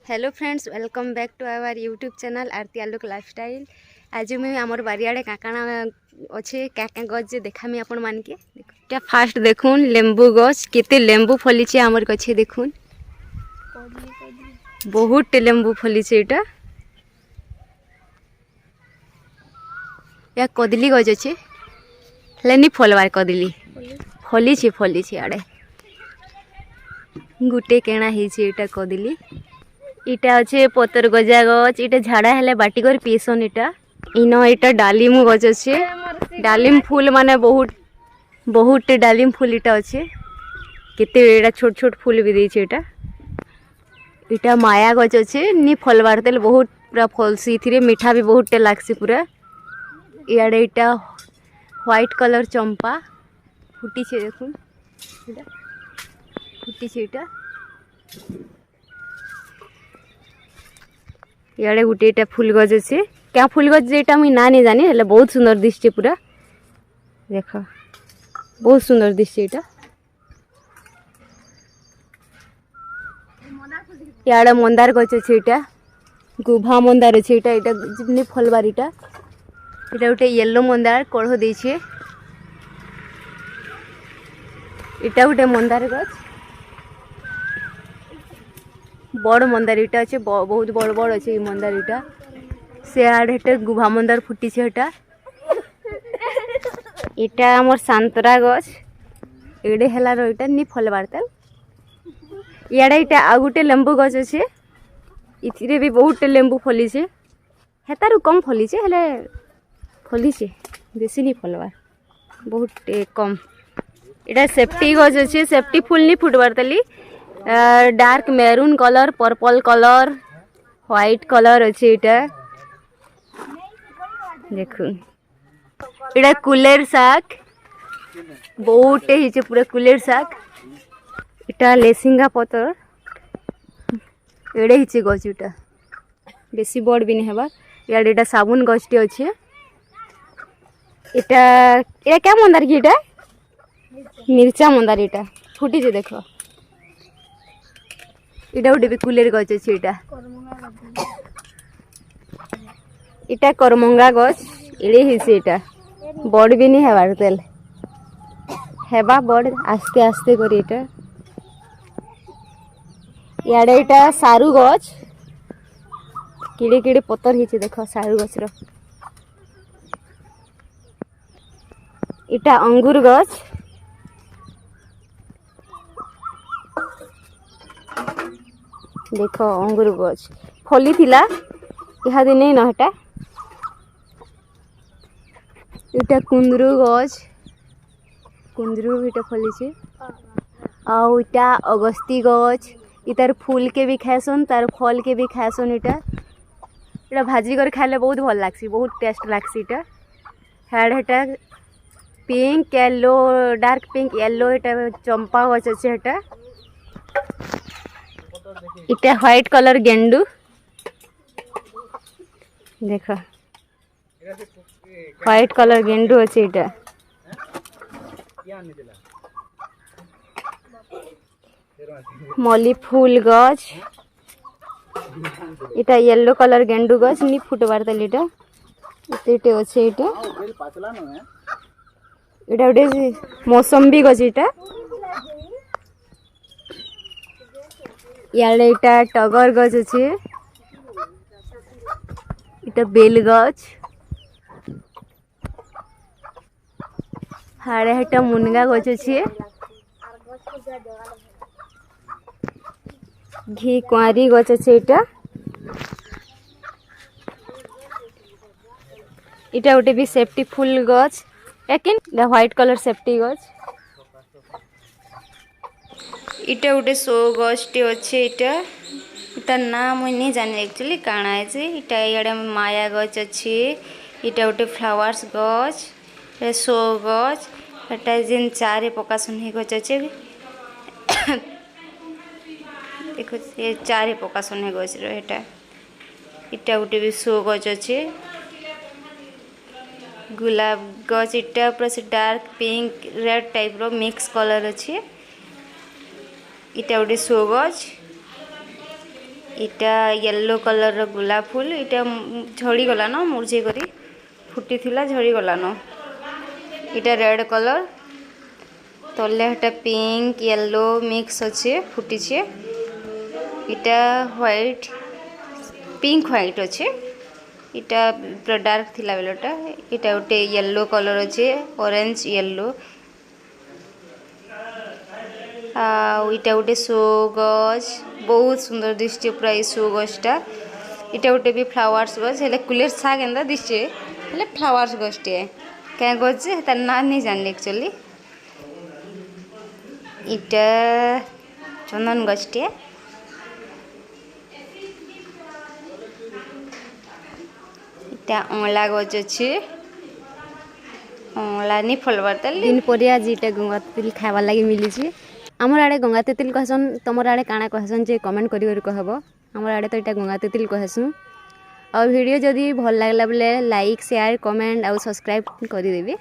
Hello friends, welcome back to our YouTube channel Aarti Alok lifestyle. आज मुझे आमर बारियाड़े काकाना अच्छे क्या गज देखामी आपण मान के फास्ट देखुन लेंबू गछ केते लेंबू फली आमर गछे देखुन बहुत लेंबू फली एटा या कदली गज अच्छे हेनी फलवार कदली फली आड़े गुटे केना होता कदली इटा अच्छे पतर गजा गच इटा झाड़ा हेले बाटी कर पीसन इटा इनो इटा डालिम गच अच्छे डालिम फूल माने बहुत डालिम फूल इटा अच्छे केते एटा छोट छोट फूल भी देछे इटा माया गच अच्छे नी फलवार तेल बहुत पूरा फलसी इथिरे मीठा भी बहुत टे लागसी पूरा इयाडे इटा व्हाइट कलर चंपा फुटी छे देखुन इटा फुटी छे इटा इे गोटे फूल गज अच्छे क्या फूल गज जेटा मुझे ना नहीं जानी हेल्ले बहुत सुंदर दिशे पूरा देख बहुत सुंदर दिशे इे मंदार गज अच्छे इटा गुभा मंदार अच्छे इटा जितनी फलबार इटा गोटे येलो मंदार कढ़ देछे इटा गोटे मंदार गज बड़ मंदार इटा अच्छे बहुत बड़ बड़ अच्छे मंदार इटा से आड़े गुभा मंदार फुटी से इटा आमर सांतरा गछ एडे हेलार इटा नी फलबार तेल इयाडे इटा आ गुटे लेंबू गछ अच्छे इथिरे भी बहुत लेंबू फली छे हेतारु कम फली छे हेले फली छे बेसी नी फलबार बहुत कम इटा सेफ्टी गछ अच्छे सेफ्टी फूल नी फुटबार तली dark maroon colour purple colour white colour अच्छे इटा देखुन इटा कुलेर शाक बहुत ही पूरा कुलेर शाक इटा लेसिंगा पतर एड़े ही गछ इटा बेसी बड़ भी नहीं हेबा इयाडे इटा साबुन गछटी अच्छे इटा एटा क्या मंदार की इटा मिर्चा मंदार इटा फुटी छे देखो इटा गोटे भी कुलेर गछ अच्छे इटा करमंगा गछ इड़े ही इटा बड़ भी नहीं हेबार तेल हेबा बड़ आस्ते आस्ते करी इटा इयाडे इटा सारू गछ किड़े किड़े पतर ही देखो सारू गछ रो इटा अंगूर गछ देख अंगूर गछ फली थिला इहा दिन नहीं नहटा इटा कुंदरू गछ कुंदरू इटा फली छे आउ इटा अगस्ती गछ इतार फूल के भी खाएसन तार फल के भी खाएसन इटा भाजी कर खाइले बहुत भल लागसी बहुत टेस्ट लागसी इटा हेटा pink yellow dark pink yellow इटा चंपा गछ अच्छे इटा व्हाइट कलर गेंडू देख व्हाइट कलर गेंडू अच्छे इटा मल्ली फूल गछ इटा येलो कलर गेंडू गछ नी फुटबार तल इटा इते अच्छे इटा इटा गोटे मौसम्बी गछ इटा इयाडे इटा टगर गछ अच्छे इटा बेल गछ हाड़े हेटा मुनगा गछ अच्छे घी कुआरी गछ अच्छे इटा गोटे भी सेफ्टी फूल गछ लेकिन व्हाइट कलर सेफ्टी गछ इटा गोटे शो गछटे अच्छे इटा ना मुझे नहीं जानी एक्चुअली काଣା है इटा इयाडे माया गछ अच्छे इटा गोटे फ्लावर्स गछ शो गछ एटा जेन चारे पकासन ही गछ अच्छे देखो ये चारे पकासन है गछ रो इटा गोटे भी शो गछ अच्छे गुलाब गछ इटा पूरा से डार्क पिंक रेड टाइप रो मिक्स कलर अच्छे इटा गोटे शो गछ इटा येलो कलर रो गुलाब फूल इटा झड़ी गला न मुरझे करी फुटी थिला झड़ी गला न इटा रेड कलर तले हटा पिंक येलो मिक्स अच्छे फुटी छे इटा व्हाइट पिंक व्हाइट अच्छे इटा पूरा डार्क थिला बेलटा इटा गोटे येलो कलर अच्छे ऑरेंज येलो इटा गोटे शो गछ बहुत सुंदर दिसचे पूरा ये शो गछटा इटा गोटे भी फ्लावर्स गछ हेले कुलेर सा केंदा दिसचे हेले फ्लावर्स गछटे क्या गछ तार ना नहीं जानले एक्चुअली इटा चंदन गछटे इटा अँला गछ अच्छे अँला नहीं फलबार ताली दिन पर आज इटा गंगा तेल खाइबार लगी मिली आमर आड़े गंगा तेतिल कहसन तुमर आड़े काଣା कहसन जे कमेंट करी कहब आमर आड़े तो इटा गंगा तेतिल कहसु और वीडियो जदि भल लागला बोले लाइक शेयर कमेंट और सब्सक्राइब कर देबे।